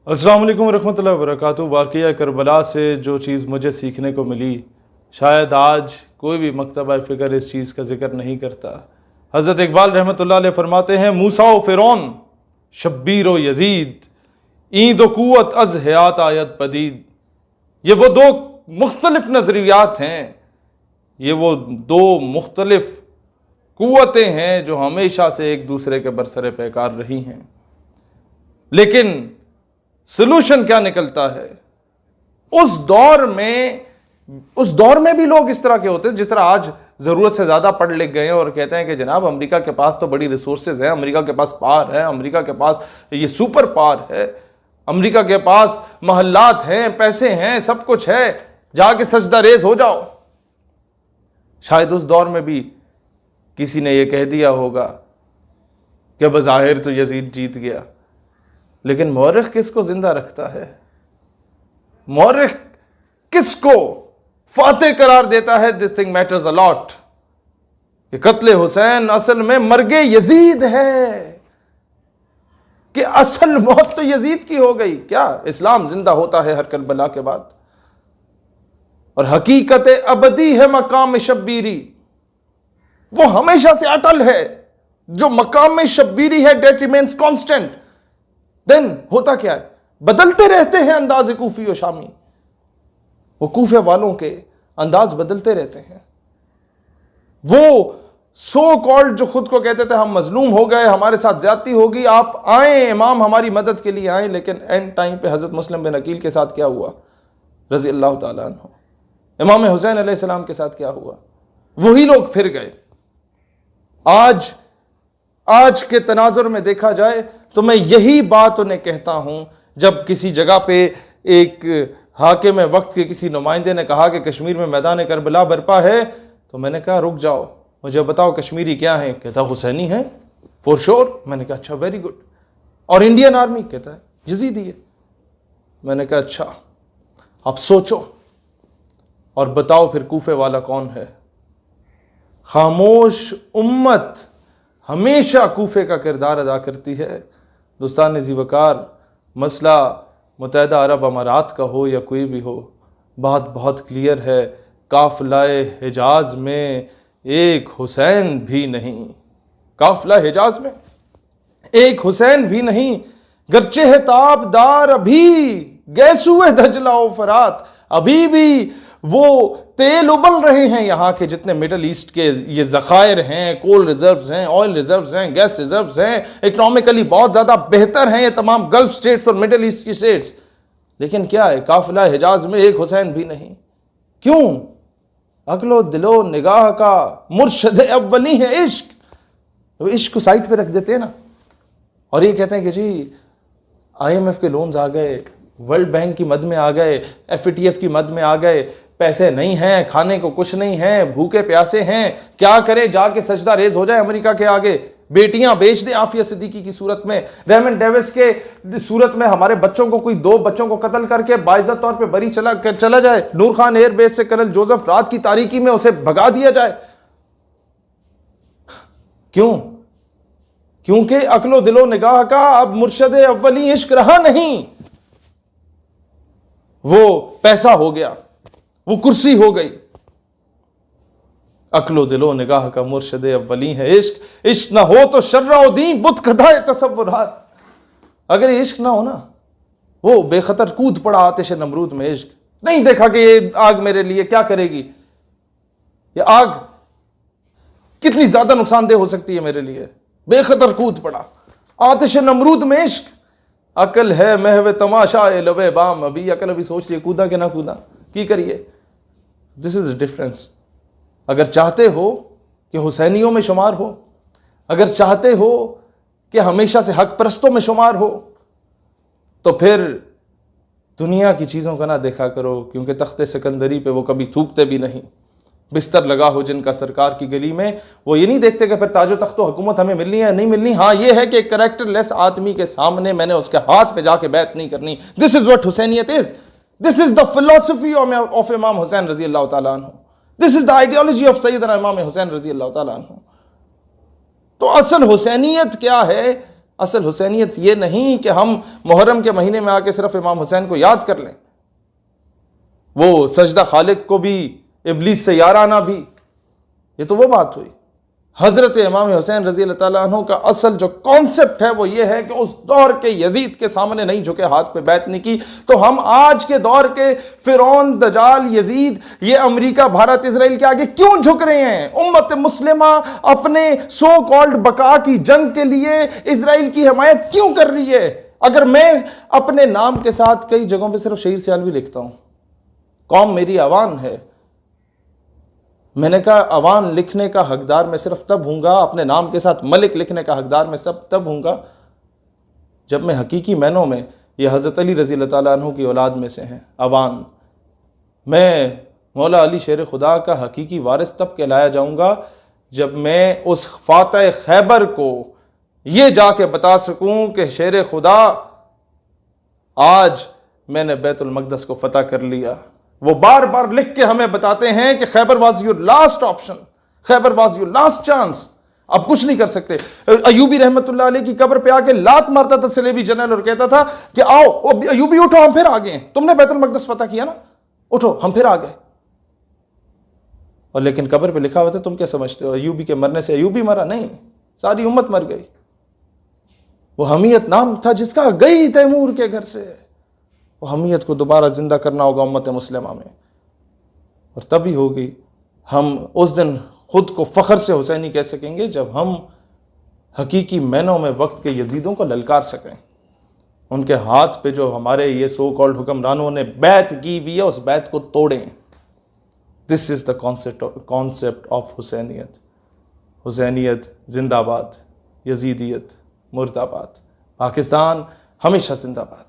السلام علیکم ورحمۃ اللہ وبرکاتہ۔ واقعہ کربلا سے جو چیز مجھے سیکھنے کو ملی، شاید آج کوئی بھی مکتبہ فکر اس چیز کا ذکر نہیں کرتا۔ حضرت اقبال رحمۃ اللہ علیہ فرماتے ہیں، موسیٰ و فرعون شبیر و یزید این دو قوت از حیات آیت پدید۔ یہ وہ دو مختلف نظریات ہیں، یہ وہ دو مختلف قوتیں ہیں جو ہمیشہ سے ایک دوسرے کے برسر پیکار رہی ہیں، لیکن سلوشن کیا نکلتا ہے؟ اس دور میں بھی لوگ اس طرح کے ہوتے ہیں، جس طرح آج ضرورت سے زیادہ پڑھ لکھ گئے ہیں اور کہتے ہیں کہ جناب امریکہ کے پاس تو بڑی ریسورسز ہیں، امریکہ کے پاس پاور ہے، امریکہ کے پاس یہ سپر پاور ہے، امریکہ کے پاس محلات ہیں، پیسے ہیں، سب کچھ ہے، جا کے سجدہ ریز ہو جاؤ۔ شاید اس دور میں بھی کسی نے یہ کہہ دیا ہوگا کہ بظاہر تو یزید جیت گیا، لیکن مورخ کس کو زندہ رکھتا ہے؟ مورخ کس کو فاتح قرار دیتا ہے؟ دس تھنگ میٹرز اے لاٹ، کہ قتل حسین اصل میں مرگ یزید ہے، کہ اصل موت تو یزید کی ہو گئی۔ کیا اسلام زندہ ہوتا ہے ہر کربلا کے بعد؟ اور حقیقت ابدی ہے مقام شبیری، وہ ہمیشہ سے اٹل ہے۔ جو مقام شبیری ہے دیٹ ریمینز کانسٹنٹ۔ دین ہوتا کیا ہے؟ بدلتے رہتے ہیں انداز کوفی و شامی، وہ کوفے والوں کے انداز بدلتے رہتے ہیں۔ وہ سو کالڈ جو خود کو کہتے تھے ہم مظلوم ہو گئے، ہمارے ساتھ زیادتی ہوگی، آپ آئیں امام ہماری مدد کے لیے آئیں، لیکن اینڈ ٹائم پہ حضرت مسلم بن عقیل کے ساتھ کیا ہوا رضی اللہ تعالیٰ عنہ؟ امام حسین علیہ السلام کے ساتھ کیا ہوا؟ وہی لوگ پھر گئے۔ آج کے تناظر میں دیکھا جائے تو میں یہی بات انہیں کہتا ہوں، جب کسی جگہ پہ ایک حاکم وقت کے کسی نمائندے نے کہا کہ کشمیر میں میدان کربلا برپا ہے، تو میں نے کہا رک جاؤ، مجھے بتاؤ کشمیری کیا ہیں؟ کہتا حسینی ہیں فور شور۔ میں نے کہا اچھا، ویری گڈ۔ اور انڈین آرمی؟ کہتا ہے یزیدی ہے۔ میں نے کہا اچھا، اب سوچو اور بتاؤ پھر کوفے والا کون ہے؟ خاموش امت ہمیشہ کوفے کا کردار ادا کرتی ہے۔ دوستان ذی وقار، مسئلہ متحدہ عرب امارات کا ہو یا کوئی بھی ہو، بات بہت کلیئر ہے۔ قافلہ حجاز میں ایک حسین بھی نہیں، قافلہ حجاز میں ایک حسین بھی نہیں، گرچہ ہے تاب دار ابھی گیسوئے دجلہ و فرات، ابھی بھی وہ تیل ابل رہے ہیں یہاں کے جتنے مڈل ایسٹ کے یہ ذخائر ہیں، کول ریزروز ہیں، آئل ریزروز ہیں، گیس ریزروز ہیں، اکنامکلی بہت زیادہ بہتر ہیں یہ تمام گلف سٹیٹس اور مڈل ایسٹ کی سٹیٹس، لیکن کیا ہے؟ قافلہ حجاز میں ایک حسین بھی نہیں۔ کیوں؟ عقل و دل و نگاہ کا مرشد اولی ہے عشق۔ وہ عشق کو سائٹ پہ رکھ دیتے ہیں نا، اور یہ کہتے ہیں کہ جی آئی ایم ایف کے لونز آ گئے، ورلڈ بینک کی مد میں آ گئے، ایف اے ٹی ایف کی مد میں آ گئے، پیسے نہیں ہیں، کھانے کو کچھ نہیں ہیں، بھوکے پیاسے ہیں، کیا کریں؟ جا کے سجدہ ریز ہو جائے امریکہ کے آگے، بیٹیاں بیچ دیں عافیہ صدیقی کی صورت میں، ریمن ڈیوس کے صورت میں ہمارے بچوں کو، کوئی 2 بچوں کو قتل کر کے باعزت طور پہ بری چلا جائے، نور خان ایئر بیس سے کرنل جوزف رات کی تاریکی میں اسے بھگا دیا جائے۔ کیوں؟ کیونکہ عقل و دل و نگاہ کا اب مرشد اولی عشق رہا نہیں، وہ پیسہ ہو گیا، وہ کرسی ہو گئی۔ عقل و دل و نگاہ کا مرشد اولی ہے عشق، عشق نہ ہو تو شرع و دین بت کدھائے تصورات۔ اگر یہ عشق نہ ہو نا، وہ بے خطر کود پڑا آتش نمرود میں، عشق نہیں دیکھا کہ یہ آگ میرے لیے کیا کرے گی، یہ آگ کتنی زیادہ نقصان دہ ہو سکتی ہے میرے لیے، بے خطر کود پڑا آتش نمرود میں عشق۔ عقل ہے محو تماشا لبے بام، ابھی عقل ابھی سوچ لیے کودا کہ نہ کودا، کی کریے؟ دس از اے ڈفرنس۔ اگر چاہتے ہو کہ حسینیوں میں شمار ہو، اگر چاہتے ہو کہ ہمیشہ سے حق پرستوں میں شمار ہو، تو پھر دنیا کی چیزوں کا نہ دیکھا کرو، کیونکہ تخت سکندری پہ وہ کبھی تھوکتے بھی نہیں۔ بستر لگا ہو جن کا سرکار کی گلی میں، وہ یہ نہیں دیکھتے کہ پھر تاج و تخت و حکومت ہمیں ملنی ہے نہیں ملنی، ہاں یہ ہے کہ ایک کریکٹر لیس آدمی کے سامنے میں نے اس کے ہاتھ پہ جا کے بیعت نہیں کرنی۔ دس از واٹ حسینیت از، دس از دا فلسفی آف امام حسین رضی اللہ تعالیٰ عنہ، دس از دا آئیڈیالوجی آف سیدنا امام حسین رضی اللہ تعالیٰ عنہ۔ تو اصل حسینیت کیا ہے؟ اصل حسینیت یہ نہیں کہ ہم محرم کے مہینے میں آ کے صرف امام حسین کو یاد کر لیں، وہ سجدہ خالق کو بھی، ابلیس سے یارانہ بھی، یہ تو وہ بات ہوئی۔ حضرت امام حسین رضی اللہ تعالیٰ عنہ کا اصل جو کانسیپٹ ہے وہ یہ ہے کہ اس دور کے یزید کے سامنے نہیں جھکے، ہاتھ پہ بیعت نہیں کی، تو ہم آج کے دور کے فرعون، دجال، یزید، یہ امریکہ، بھارت، اسرائیل کے آگے کیوں جھک رہے ہیں؟ امت مسلمہ اپنے سو کالڈ بقا کی جنگ کے لیے اسرائیل کی حمایت کیوں کر رہی ہے؟ اگر میں اپنے نام کے ساتھ کئی جگہوں پہ صرف شہیر سیالوی لکھتا ہوں، قوم میری عوان ہے، میں نے کہا عوان لکھنے کا حقدار میں صرف تب ہوں گا، اپنے نام کے ساتھ ملک لکھنے کا حقدار میں تب ہوں گا جب میں حقیقی معنوں میں یہ حضرت علی رضی اللہ تعالیٰ عنہ کی اولاد میں سے ہیں، عوان، میں مولا علی شیر خدا کا حقیقی وارث تب کہلایا جاؤں گا جب میں اس فاتح خیبر کو یہ جا کے بتا سکوں کہ شیر خدا آج میں نے بیت المقدس کو فتح کر لیا۔ وہ بار بار لکھ کے ہمیں بتاتے ہیں کہ Khyber was your last option, Khyber was your last chance, اب کچھ نہیں کر سکتے۔ ایوبی رحمت اللہ علیہ کی قبر پہ آ کے لات مارتا تھا صلیبی جنرل اور کہتا تھا کہ آؤ ایوبی اٹھو، ہم پھر آ گئے ہیں، تم نے بیت المقدس فتح کیا نا، اٹھو ہم پھر آ گئے۔ اور لیکن قبر پہ لکھا ہوا تھا، تم کیا سمجھتے ہو ایوبی کے مرنے سے ایوبی مرا؟ نہیں، ساری امت مر گئی۔ وہ حمیت نام تھا جس کا گئی تیمور کے گھر سے، وہ حمیت کو دوبارہ زندہ کرنا ہوگا امت مسلمہ میں، اور تبھی ہوگی ہم اس دن خود کو فخر سے حسینی کہہ سکیں گے جب ہم حقیقی معنوں میں وقت کے یزیدوں کو للکار سکیں، ان کے ہاتھ پہ جو ہمارے یہ سو کالڈ حکمرانوں نے بیعت کی ہوئی ہے اس بیعت کو توڑیں۔ دس از دا کانسیپٹ آف حسینیت۔ حسینیت زندہ باد، یزیدیت مرد آباد، پاکستان ہمیشہ زندہ باد۔